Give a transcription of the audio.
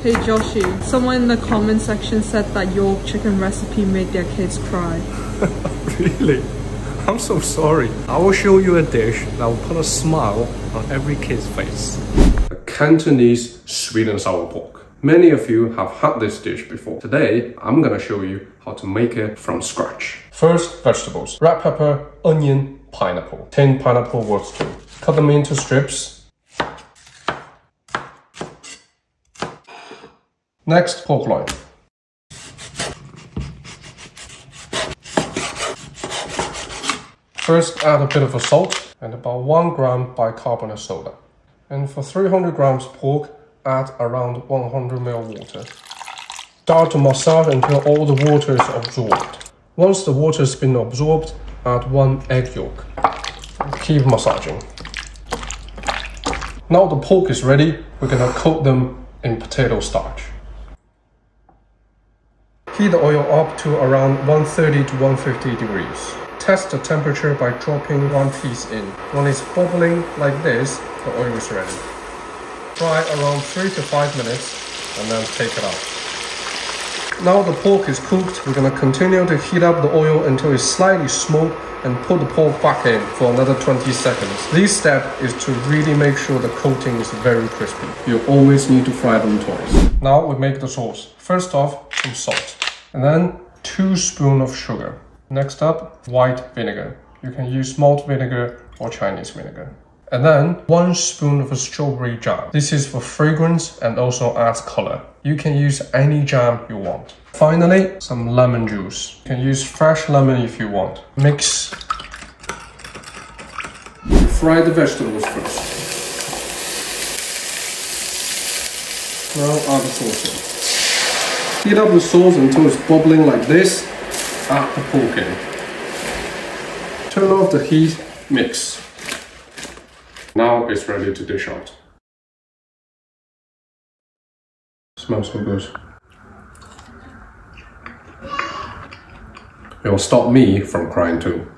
Hey Joshi, someone in the comment section said that your chicken recipe made their kids cry. Really? I'm so sorry. I will show you a dish that will put a smile on every kid's face. A Cantonese sweet and sour pork. Many of you have had this dish before. Today, I'm gonna show you how to make it from scratch. First, vegetables. Red pepper, onion, pineapple. 10 pineapple worth too. Cut them into strips. Next, pork loin. First, add a bit of salt and about 1 gram bicarbonate soda. And for 300 grams pork, add around 100 ml water. Start to massage until all the water is absorbed. Once the water has been absorbed, add 1 egg yolk. Keep massaging. Now the pork is ready, we're gonna coat them in potato starch. Heat the oil up to around 130 to 150 degrees. Test the temperature by dropping 1 piece in. When it's bubbling like this, the oil is ready. Fry around 3 to 5 minutes and then take it out. Now the pork is cooked, we're going to continue to heat up the oil until it's slightly smoked and put the pork back in for another 20 seconds. This step is to really make sure the coating is very crispy. You always need to fry them twice. Now we make the sauce. First off, some salt. And then 2 spoons of sugar. Next up, white vinegar. You can use malt vinegar or Chinese vinegar. And then 1 spoon of strawberry jam. This is for fragrance and also adds color. You can use any jam you want. Finally, some lemon juice. You can use fresh lemon if you want. Mix. Fry the vegetables first. Now add the sauce in. Heat up the sauce until it's bubbling like this. Add the pork in. Turn off the heat, mix. Now it's ready to dish out. Smells so good. It will stop me from crying too.